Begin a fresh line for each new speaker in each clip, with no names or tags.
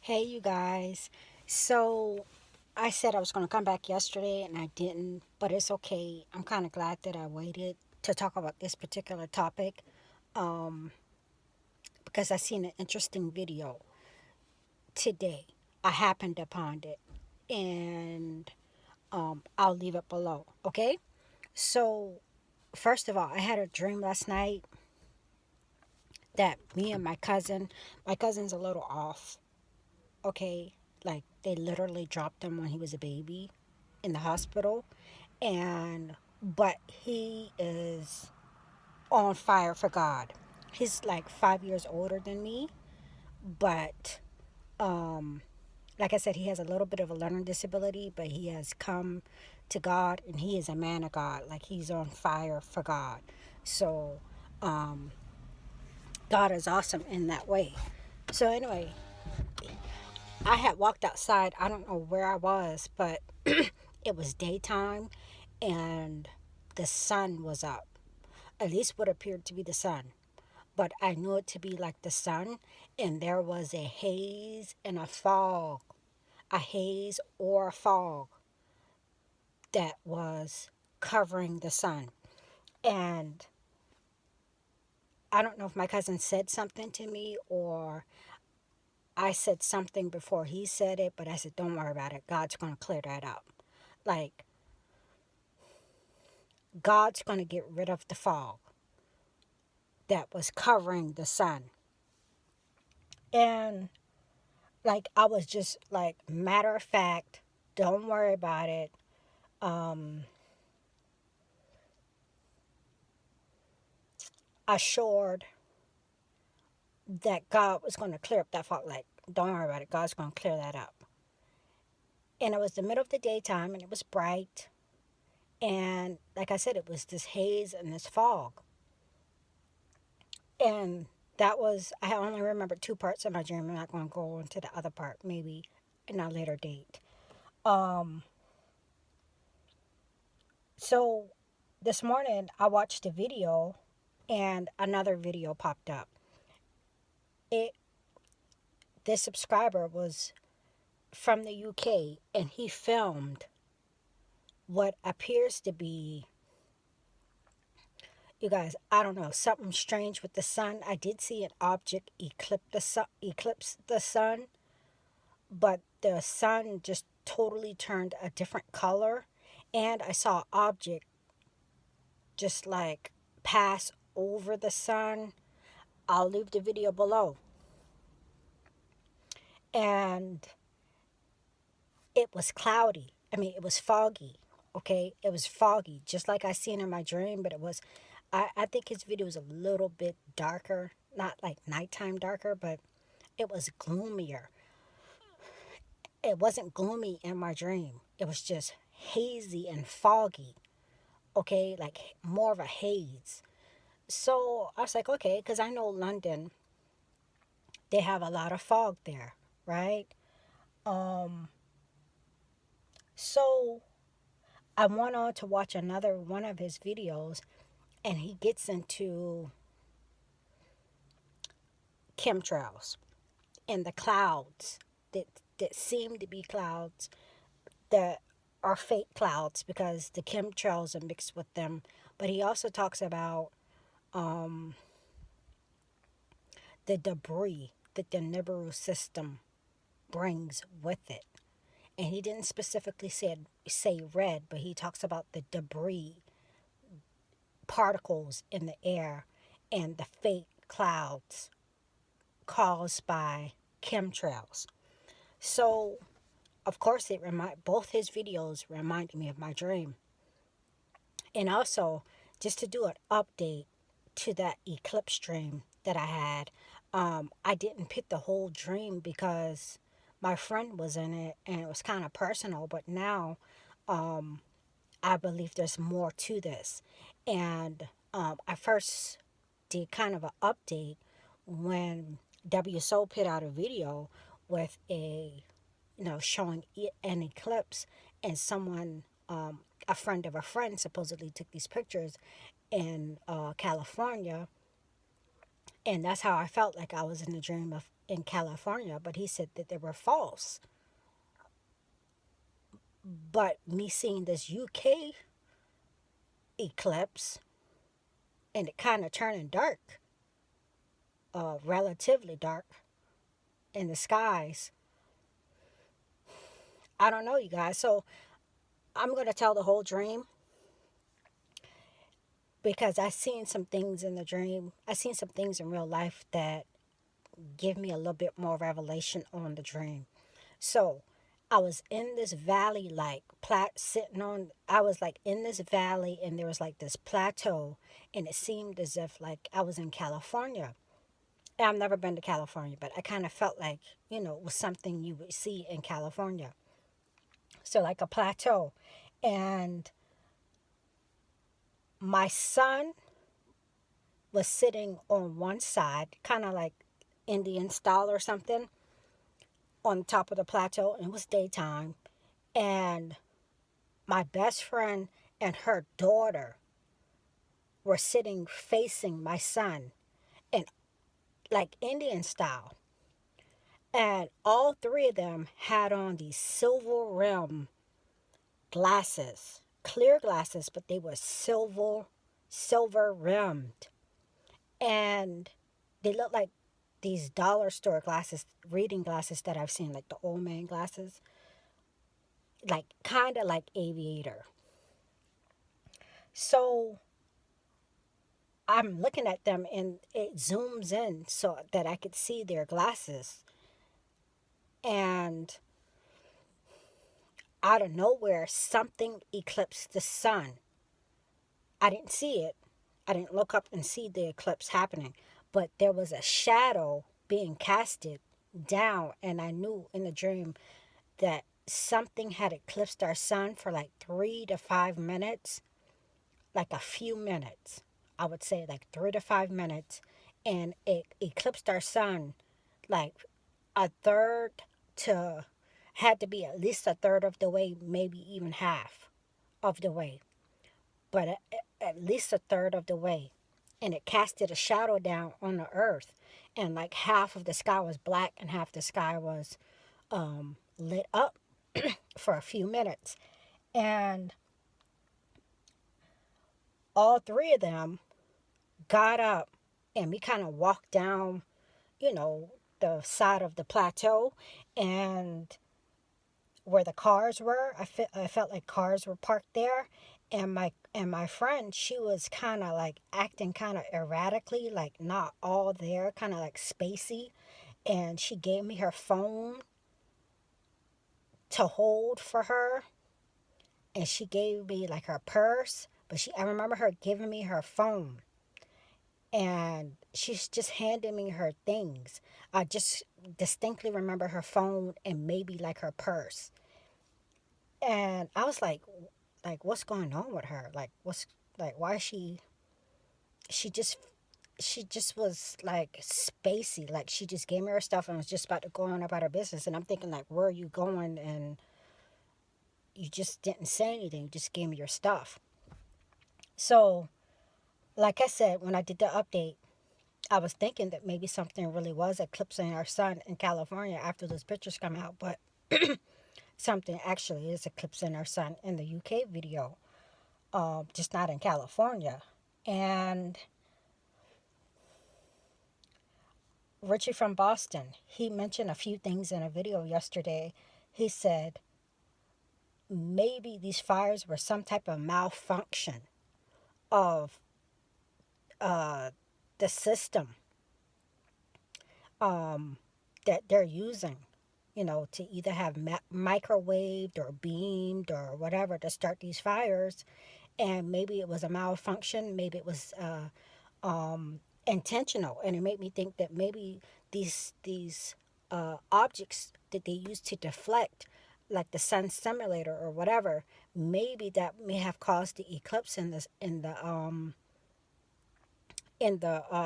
Hey, you guys. So I said I was going to come back yesterday and I didn't, but it's okay. I'm kind of glad that I waited to talk about this particular topic um, because I seen an interesting video today. I happened upon it and I'll leave it below. Okay. So, first of all, I had a dream last night that me and my cousin's a little off. Okay. Like they literally dropped him when he was a baby in the hospital, and but he is on fire for God. He's like 5 years older than me, but um like I said, he has a little bit of a learning disability, but he has come to God and he is a man of God. Like he's on fire for God. So um God is awesome in that way. So anyway, I had walked outside. I don't know where I was, but it was daytime and the sun was up. At least what appeared to be the sun. But I knew it to be like the sun, and there was a haze and a fog. A haze or a fog that was covering the sun. And I don't know if my cousin said something to me or I said something before he said it, but I said, don't worry about it. God's going to clear that up. Like, God's going to get rid of the fog that was covering the sun. And like, I was just like, matter of fact, don't worry about it. Um, Assured that God was going to clear up that fog. Like, don't worry about it. God's going to clear that up. And it was the middle of the daytime and it was bright. And like I said, it was this haze and this fog. And that was, I only remember two parts of my dream. I'm not going to go into the other part, maybe in a later date. Um, so this morning I watched a video and another video popped up. It, this subscriber was from the UK and he filmed what appears to be, you guys, I don't know, something strange with the sun. I did see an object eclipse the sun, but the sun just totally turned a different color. And I saw an object just like pass over the sun. I'll leave the video below. And it was cloudy. I mean, it was foggy. Okay, it was foggy, just like I seen in my dream, but it was, I think his video was a little bit darker, not like nighttime darker, but it was gloomier. It wasn't gloomy in my dream. It was just hazy and foggy, okay, like more of a haze. So I was like, okay, because I know London, they have a lot of fog there, right? Um, so I went on to watch another one of his videos, and he gets into chemtrails and the clouds that seem to be clouds that are fake clouds because the chemtrails are mixed with them. But he also talks about um, the debris that the Nibiru system brings with it. And he didn't specifically say red, but he talks about the debris particles in the air and the fake clouds caused by chemtrails. So, of course, both his videos reminded me of my dream. And also, just to do an update to that eclipse dream that I had, I didn't pick the whole dream because my friend was in it and it was kind of personal. But now, um, I believe there's more to this. And I first did kind of an update when WSO put out a video with showing an eclipse, and someone, a friend of a friend, supposedly took these pictures in California, and that's how I felt like I was in a dream of in California, but he said that they were false. But me seeing this UK eclipse and it kind of turning dark, relatively dark in the skies, I don't know, you guys. So I'm going to tell the whole dream because I seen some things in the dream. I seen some things in real life that give me a little bit more revelation on the dream. So I was in this valley, like sitting on. I was like in this valley, and there was like this plateau, and it seemed as if like I was in California. And I've never been to California, but I kind of felt like it was something you would see in California. So like a plateau, and my son was sitting on one side, kind of like Indian style or something, on top of the plateau, and it was daytime. And my best friend and her daughter were sitting facing my son, and like Indian style. And all three of them had on these silver rim glasses, clear glasses, but they were silver rimmed. And they looked like these dollar store glasses, reading glasses that I've seen, like the old man glasses, like kind of like aviator. So I'm looking at them and it zooms in so that I could see their glasses. And out of nowhere, something eclipsed the sun. I didn't see it. I didn't look up and see the eclipse happening, but there was a shadow being casted down, and I knew in the dream that something had eclipsed our sun for like 3 to 5 minutes, like a few minutes. I would say like 3 to 5 minutes, and it eclipsed our sun like a third to had to be at least a third of the way, maybe even half of the way, but at least a third of the way. And it casted a shadow down on the earth, and like half of the sky was black and half the sky was lit up for a few minutes. And all three of them got up, and we kind of walked down, you know, the side of the plateau, and where the cars were, I felt like cars were parked there. And my friend, she was kind of like acting kind of erratically, like not all there, kind of like spacey. And she gave me her phone to hold for her, and she gave me like her purse, but I remember her giving me her phone, and she's just handing me her things. I just distinctly remember her phone and maybe like her purse. And I was like what's going on with her? Like what's like why is she just she just was like spacey. Like she just gave me her stuff and was just about to go on about her business. And I'm thinking like, where are you going? And you just didn't say anything. You just gave me your stuff. So, like I said, when I did the update, I was thinking that maybe something really was eclipsing our sun in California after those pictures come out, but something actually is eclipsing our sun in the UK video, just not in California. And Richie from Boston, he mentioned a few things in a video yesterday. He said maybe these fires were some type of malfunction of uh, the system um, that they're using, to either have microwaved or beamed or whatever to start these fires. And maybe it was a malfunction, maybe it was intentional, and it made me think that maybe these objects that they use to deflect, like the sun simulator or whatever, maybe that may have caused the eclipse in the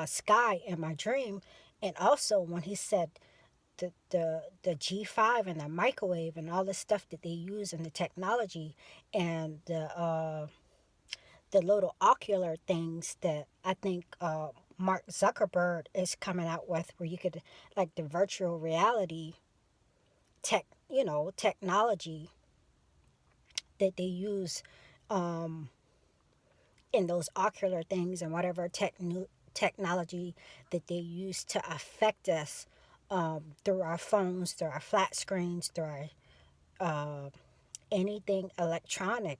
sky in my dream. And also when he said the G5 and the microwave and all the stuff that they use in the technology, and the little ocular things that I think Mark Zuckerberg is coming out with, where you could, like, the virtual reality technology that they use um, in those ocular things, and whatever technology that they use to affect us through our phones, through our flat screens, through our anything electronic.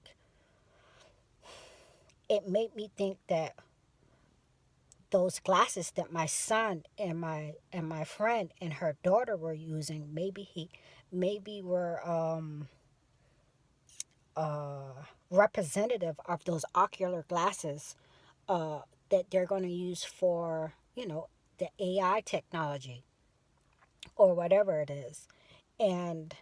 It made me think that those glasses that my son and my friend and her daughter were using, maybe were representative of those ocular glasses that they're going to use for, the AI technology or whatever it is. And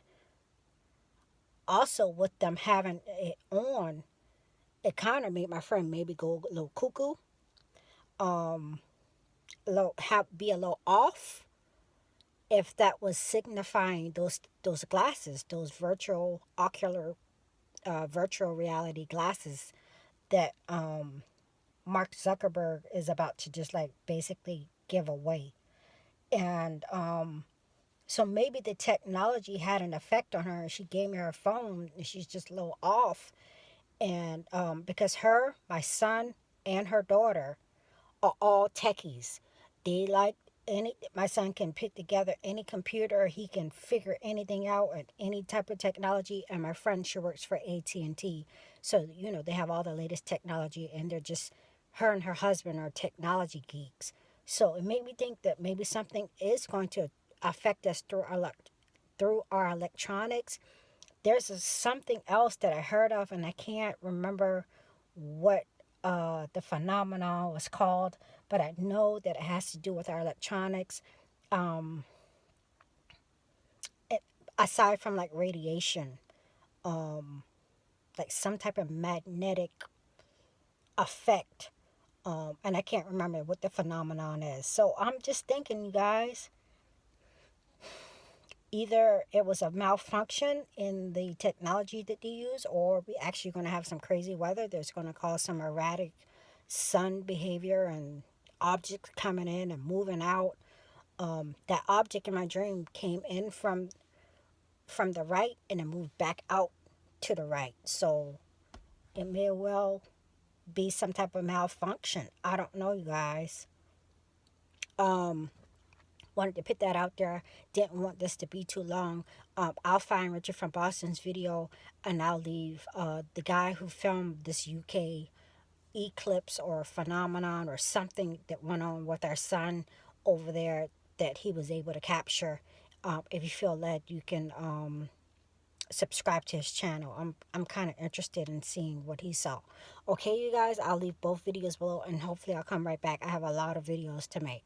also with them having it on, it kind of made my friend maybe go a little cuckoo, um, be a little off, if that was signifying those glasses, those virtual reality glasses that Mark Zuckerberg is about to just like basically give away. And so maybe the technology had an effect on her. She gave me her phone and she's just a little off. And because my son, and her daughter are all techies. They like my son can put together any computer, he can figure anything out and any type of technology. And my friend, she works for AT&T. So, they have all the latest technology, and they're just, her and her husband are technology geeks. So it made me think that maybe something is going to affect us through our electronics. There's something else that I heard of, and I can't remember what the phenomenon was called, but I know that it has to do with our electronics. Um, it, Aside from like radiation, um, like some type of magnetic effect, and I can't remember what the phenomenon is. So I'm just thinking, you guys, either it was a malfunction in the technology that they use, or we actually going to have some crazy weather that's going to cause some erratic sun behavior and objects coming in and moving out. That object in my dream came in from the right and it moved back out to the right. So it may well be some type of malfunction. I don't know, you guys. Um, Wanted to put that out there. Didn't want this to be too long. I'll find Richard from Boston's video, and I'll leave the guy who filmed this UK eclipse or phenomenon or something that went on with our sun over there that he was able to capture. If you feel led, you can subscribe to his channel. I'm kind of interested in seeing what he saw. Okay, you guys, I'll leave both videos below, and hopefully I'll come right back. I have a lot of videos to make.